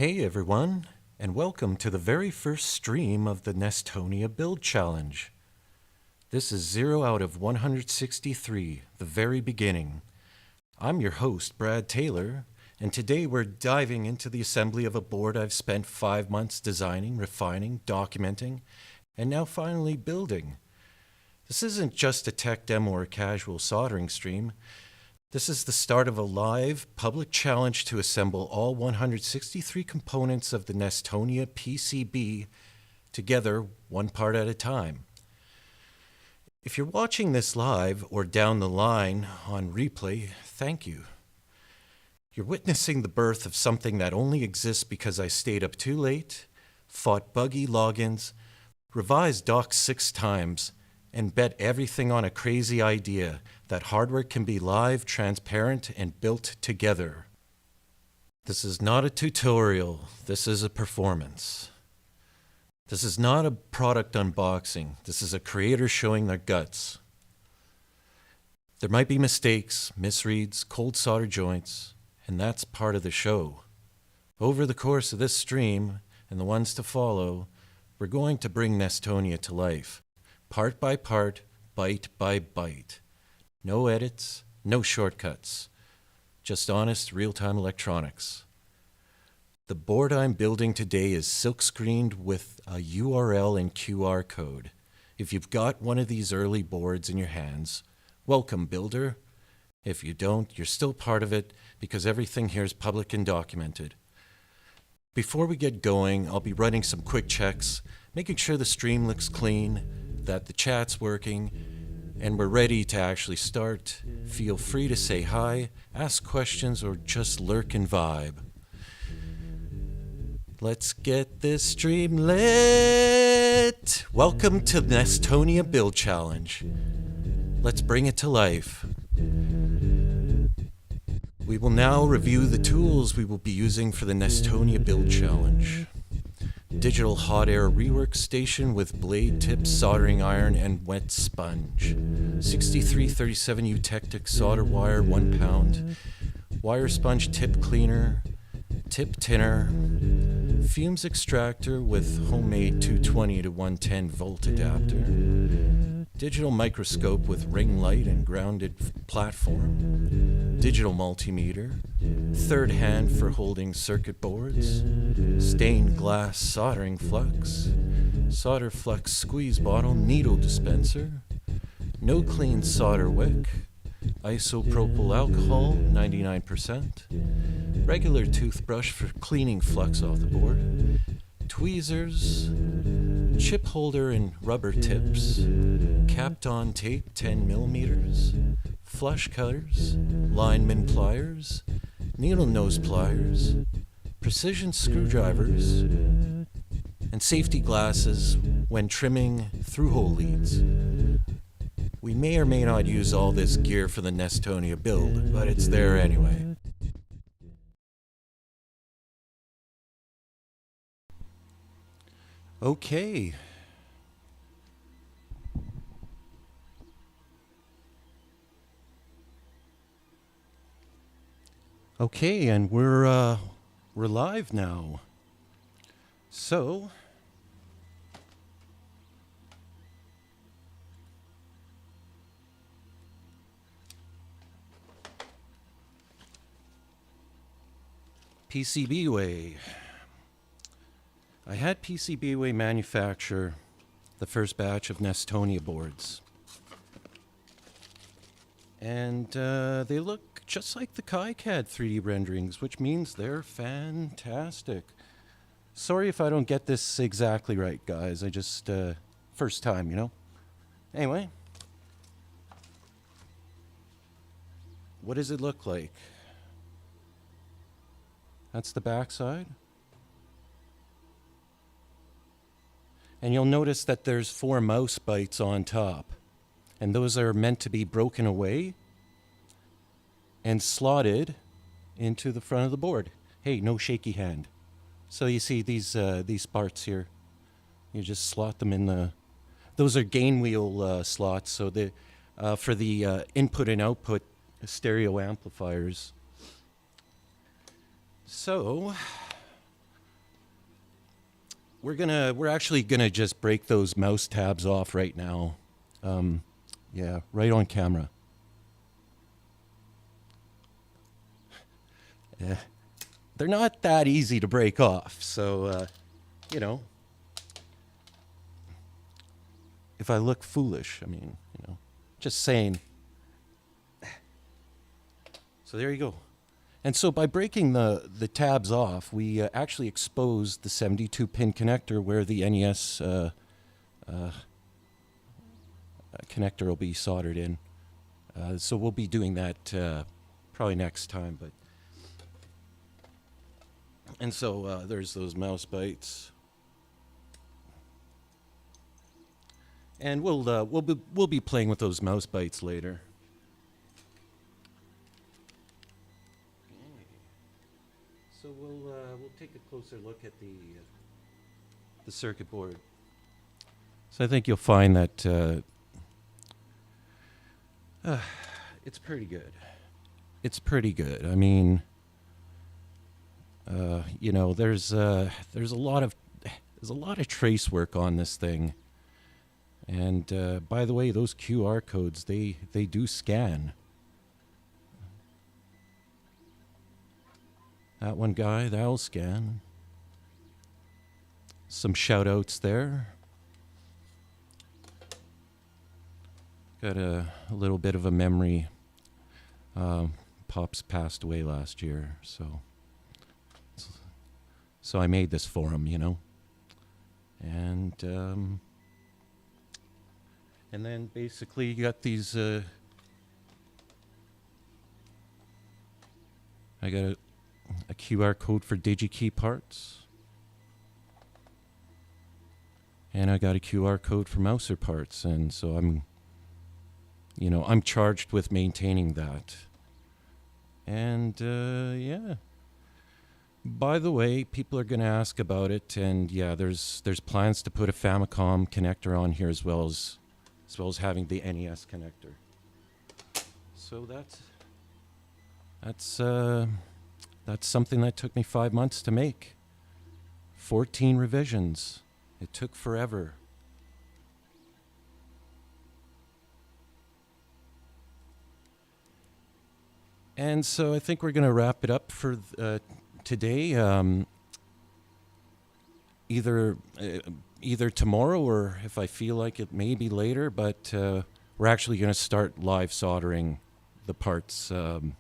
Hey everyone, and welcome to the very first stream of the NEStonia Build Challenge. This is 0 out of 163, the very beginning. I'm your host, Brad Taylor, and today we're diving into the assembly of a board I've spent 5 months designing, refining, documenting, and now finally building. This isn't just a tech demo or a casual soldering stream. This is the start of a live, public challenge to assemble all 163 components of the NEStonia PCB together, one part at a time. If you're watching this live or down the line on replay, thank you. You're witnessing the birth of something that only exists because I stayed up too late, fought buggy logins, revised docs 6 times, and bet everything on a crazy idea that hardware can be live, transparent, and built together. This is not a tutorial, this is a performance. This is not a product unboxing, this is a creator showing their guts. There might be mistakes, misreads, cold solder joints, and that's part of the show. Over the course of this stream, and the ones to follow, we're going to bring NEStonia to life. Part by part, byte by byte. No edits, no shortcuts. Just honest, real-time electronics. The board I'm building today is silk-screened with a URL and QR code. If you've got one of these early boards in your hands, welcome, builder. If you don't, you're still part of it because everything here is public and documented. Before we get going, I'll be running some quick checks, making sure the stream looks clean, that the chat's working, and we're ready to actually start. Feel free to say hi, ask questions, or just lurk and vibe. Let's get this stream lit! Welcome to the NEStonia Build Challenge. Let's bring it to life. We will now review the tools we will be using for the NEStonia Build Challenge. Digital hot air rework station with blade tip, soldering iron, and wet sponge. 6337U Tectic solder wire, 1 pound. Wire sponge tip cleaner, tip tinner. Fumes extractor with homemade 220 to 110 volt adapter. Digital microscope with ring light and grounded platform. Digital multimeter. Third hand for holding circuit boards. Stained glass soldering flux. Solder flux squeeze bottle needle dispenser. No clean solder wick. Isopropyl alcohol 99%. Regular toothbrush for cleaning flux off the board. Tweezers. Chip holder and rubber tips. Capped on tape 10 millimeters. Flush cutters. Lineman pliers. Needle nose pliers. Precision screwdrivers. And safety glasses when trimming through-hole leads. We may or may not use all this gear for the NEStonia build, but it's there anyway. Okay. Okay, and we're live now. So PCBWay. I had PCBWay manufacture the first batch of NEStonia boards. And they look just like the KiCad 3D renderings, which means they're fantastic. Sorry if I don't get this exactly right, guys. I just, first time, you know? Anyway. What does it look like? That's the back side. And you'll notice that there's 4 mouse bites on top. And those are meant to be broken away and slotted into the front of the board. Hey, no shaky hand. So you see these parts here. You just slot them in the... Those are gain wheel slots, so for the input and output stereo amplifiers. So we're actually gonna just break those mouse tabs off right now. Yeah, right on camera. Yeah. They're not that easy to break off, so you know, if I look foolish, I mean, you know, just saying. So there you go. And so by breaking the tabs off, we actually exposed the 72-pin connector where the NES connector will be soldered in. So we'll be doing that probably next time. And so there's those mouse bites. And we'll be playing with those mouse bites later. So we'll take a closer look at the circuit board. So I think you'll find that it's pretty good. It's pretty good. I mean, you know, there's a lot of trace work on this thing. And by the way, those QR codes, they do scan. That one guy, that'll scan. Some shout outs there. Got a little bit of a memory. Pops passed away last year, so I made this for him, you know. And then basically you got these. I got a QR code for DigiKey parts. And I got a QR code for Mouser parts, and so I'm charged with maintaining that. And yeah. By the way, people are going to ask about it, and yeah, there's plans to put a Famicom connector on here as well as having the NES connector. So that's something that took me 5 months to make. 14 revisions. It took forever. And so I think we're going to wrap it up for today. Either tomorrow or if I feel like it, maybe later. But we're actually going to start live soldering the parts on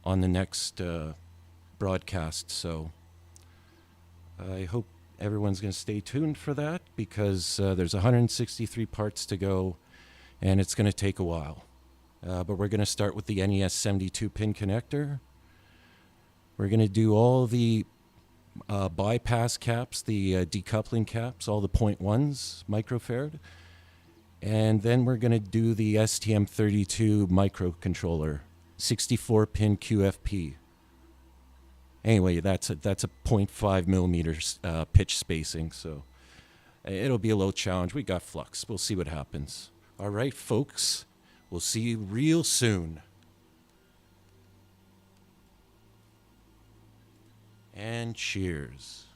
the next broadcast. So I hope everyone's going to stay tuned for that, because there's 163 parts to go, and it's going to take a while. But we're going to start with the NES 72-pin connector. We're going to do all the bypass caps, the decoupling caps, all the 0.1s, microfarad. And then we're going to do the STM32 microcontroller, 64-pin QFP. Anyway, that's a 0.5 millimeters pitch spacing, so it'll be a little challenge. We got flux. We'll see what happens. All right, folks. We'll see you real soon. And cheers.